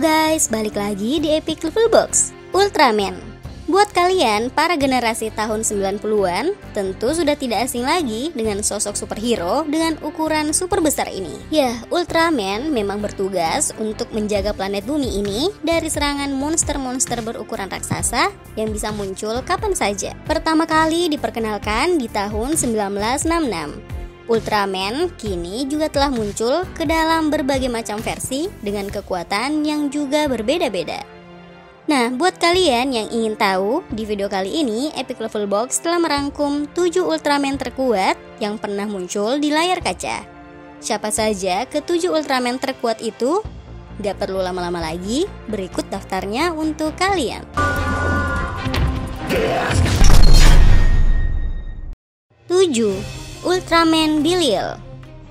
Halo guys, balik lagi di Epic Level Box Ultraman. Buat kalian para generasi tahun 90-an, tentu sudah tidak asing lagi dengan sosok superhero dengan ukuran super besar ini. Ya, Ultraman memang bertugas untuk menjaga planet bumi ini dari serangan monster-monster berukuran raksasa yang bisa muncul kapan saja. Pertama kali diperkenalkan di tahun 1966. Ultraman kini juga telah muncul ke dalam berbagai macam versi dengan kekuatan yang juga berbeda-beda. Nah, buat kalian yang ingin tahu, di video kali ini Epic Level Box telah merangkum 7 Ultraman terkuat yang pernah muncul di layar kaca. Siapa saja ke-7 Ultraman terkuat itu? Gak perlu lama-lama lagi, berikut daftarnya untuk kalian. 7. Ultraman Belial.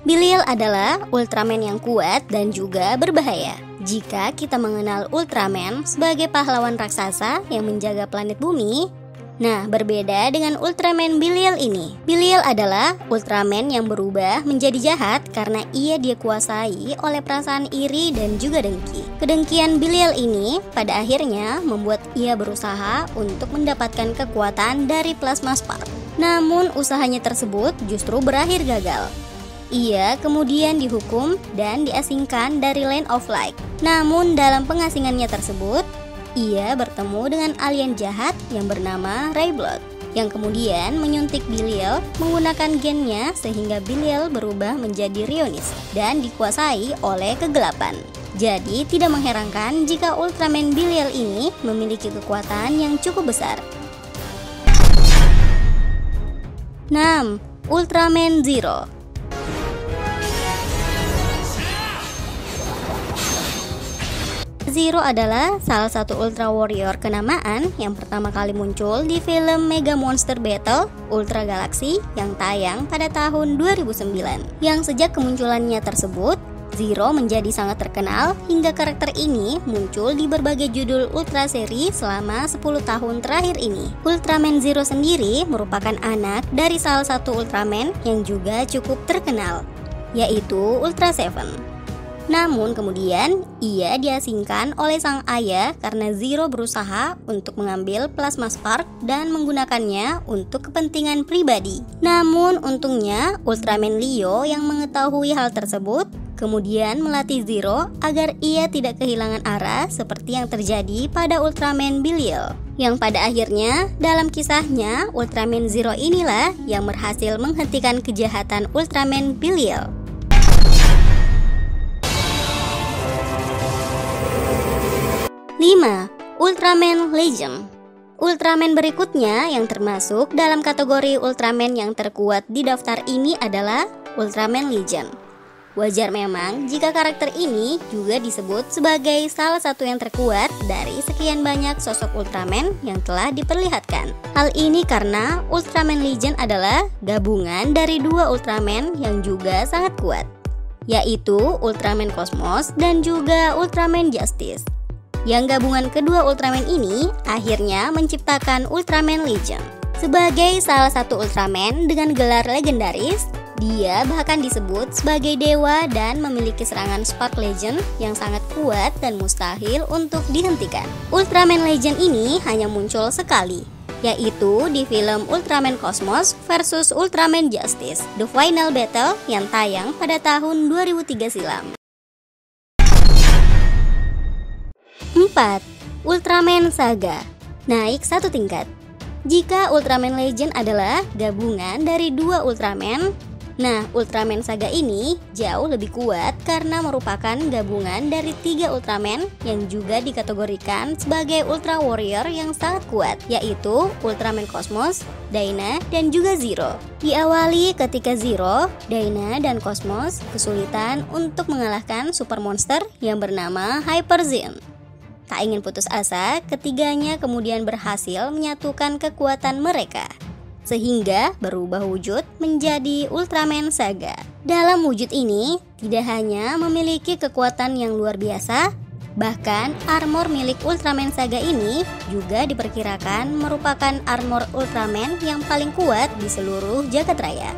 Belial adalah Ultraman yang kuat dan juga berbahaya. Jika kita mengenal Ultraman sebagai pahlawan raksasa yang menjaga planet bumi, nah berbeda dengan Ultraman Belial ini. Belial adalah Ultraman yang berubah menjadi jahat karena ia dikuasai oleh perasaan iri dan juga dengki. Kedengkian Belial ini pada akhirnya membuat ia berusaha untuk mendapatkan kekuatan dari Plasma Spark. Namun usahanya tersebut justru berakhir gagal. Ia kemudian dihukum dan diasingkan dari Land of Light. Namun dalam pengasingannya tersebut, ia bertemu dengan alien jahat yang bernama Rayblood, yang kemudian menyuntik Belial menggunakan gennya sehingga Belial berubah menjadi Rionis dan dikuasai oleh kegelapan. Jadi tidak mengherankan jika Ultraman Belial ini memiliki kekuatan yang cukup besar. 6. Ultraman Zero. Zero adalah salah satu Ultra Warrior kenamaan yang pertama kali muncul di film Mega Monster Battle Ultra Galaxy yang tayang pada tahun 2009. Yang sejak kemunculannya tersebut, Zero menjadi sangat terkenal hingga karakter ini muncul di berbagai judul Ultra seri selama 10 tahun terakhir ini. Ultraman Zero sendiri merupakan anak dari salah satu Ultraman yang juga cukup terkenal, yaitu Ultra Seven. Namun kemudian ia diasingkan oleh sang ayah karena Zero berusaha untuk mengambil Plasma Spark dan menggunakannya untuk kepentingan pribadi. Namun untungnya Ultraman Leo yang mengetahui hal tersebut kemudian melatih Zero agar ia tidak kehilangan arah seperti yang terjadi pada Ultraman Belial. Yang pada akhirnya dalam kisahnya Ultraman Zero inilah yang berhasil menghentikan kejahatan Ultraman Belial. 5. Ultraman Legend. Ultraman berikutnya yang termasuk dalam kategori Ultraman yang terkuat di daftar ini adalah Ultraman Legend. Wajar memang jika karakter ini juga disebut sebagai salah satu yang terkuat dari sekian banyak sosok Ultraman yang telah diperlihatkan. Hal ini karena Ultraman Legend adalah gabungan dari dua Ultraman yang juga sangat kuat, yaitu Ultraman Cosmos dan juga Ultraman Justice. Yang gabungan kedua Ultraman ini akhirnya menciptakan Ultraman Legend. Sebagai salah satu Ultraman dengan gelar legendaris, dia bahkan disebut sebagai dewa dan memiliki serangan Spark Legend yang sangat kuat dan mustahil untuk dihentikan. Ultraman Legend ini hanya muncul sekali, yaitu di film Ultraman Cosmos versus Ultraman Justice, The Final Battle yang tayang pada tahun 2003 silam. 4. Ultraman Saga. Naik satu tingkat. Jika Ultraman Legend adalah gabungan dari dua Ultraman, nah Ultraman Saga ini jauh lebih kuat karena merupakan gabungan dari 3 Ultraman yang juga dikategorikan sebagai Ultra Warrior yang sangat kuat, yaitu Ultraman Cosmos, Dyna, dan juga Zero. Diawali ketika Zero, Dyna, dan Cosmos kesulitan untuk mengalahkan super monster yang bernama Hyperzine. Tak ingin putus asa, ketiganya kemudian berhasil menyatukan kekuatan mereka, sehingga berubah wujud menjadi Ultraman Saga. Dalam wujud ini, tidak hanya memiliki kekuatan yang luar biasa, bahkan armor milik Ultraman Saga ini juga diperkirakan merupakan armor Ultraman yang paling kuat di seluruh jagat raya.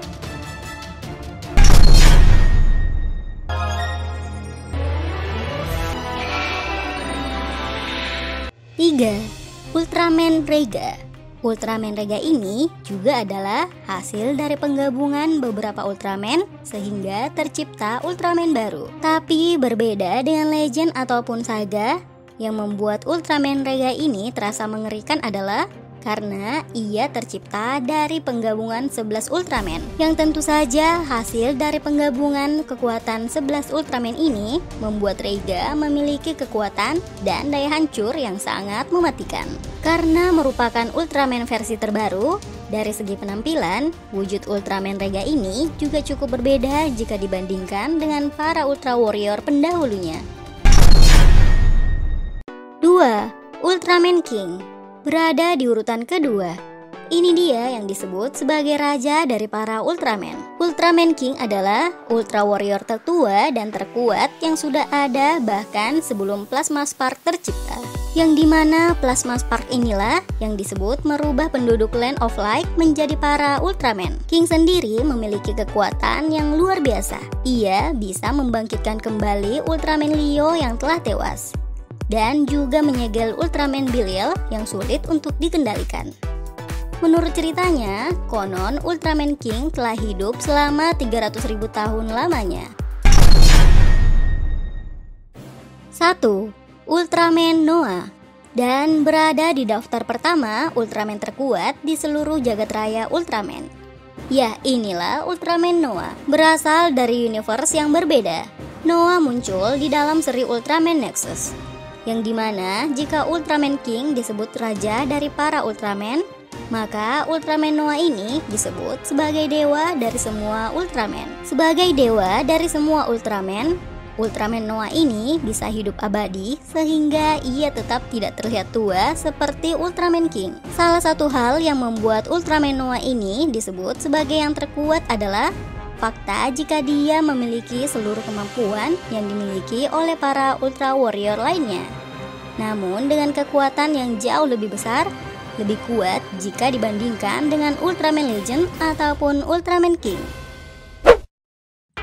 3. Ultraman Rega. Ultraman Rega ini juga adalah hasil dari penggabungan beberapa Ultraman sehingga tercipta Ultraman baru. Tapi berbeda dengan legend ataupun saga, yang membuat Ultraman Rega ini terasa mengerikan adalah karena ia tercipta dari penggabungan 11 Ultraman, yang tentu saja hasil dari penggabungan kekuatan 11 Ultraman ini membuat Rega memiliki kekuatan dan daya hancur yang sangat mematikan. Karena merupakan Ultraman versi terbaru, dari segi penampilan, wujud Ultraman Rega ini juga cukup berbeda jika dibandingkan dengan para Ultra Warrior pendahulunya. 2. Ultraman King. Berada di urutan kedua. Ini dia yang disebut sebagai raja dari para Ultraman. Ultraman King adalah Ultra Warrior tertua dan terkuat yang sudah ada bahkan sebelum Plasma Spark tercipta. Yang dimana Plasma Spark inilah yang disebut merubah penduduk Land of Light menjadi para Ultraman. King sendiri memiliki kekuatan yang luar biasa. Ia bisa membangkitkan kembali Ultraman Leo yang telah tewas, dan juga menyegel Ultraman Belial yang sulit untuk dikendalikan. Menurut ceritanya, konon Ultraman King telah hidup selama 300.000 tahun lamanya. 1. Ultraman Noah. Dan berada di daftar pertama Ultraman terkuat di seluruh jagat raya Ultraman. Ya, inilah Ultraman Noah. Berasal dari universe yang berbeda. Noah muncul di dalam seri Ultraman Nexus, yang dimana jika Ultraman King disebut raja dari para Ultraman, maka Ultraman Noah ini disebut sebagai dewa dari semua Ultraman. Sebagai dewa dari semua Ultraman, Ultraman Noah ini bisa hidup abadi sehingga ia tetap tidak terlihat tua seperti Ultraman King. Salah satu hal yang membuat Ultraman Noah ini disebut sebagai yang terkuat adalah fakta jika dia memiliki seluruh kemampuan yang dimiliki oleh para Ultra Warrior lainnya. Namun dengan kekuatan yang jauh lebih besar, lebih kuat jika dibandingkan dengan Ultraman Legend ataupun Ultraman King.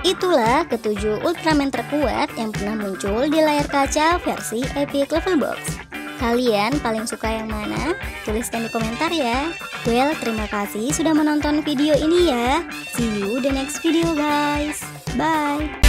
Itulah ketujuh Ultraman terkuat yang pernah muncul di layar kaca versi Epic Level Box. Kalian paling suka yang mana? Tuliskan di komentar ya. Well, terima kasih sudah menonton video ini ya. See you the next video guys. Bye.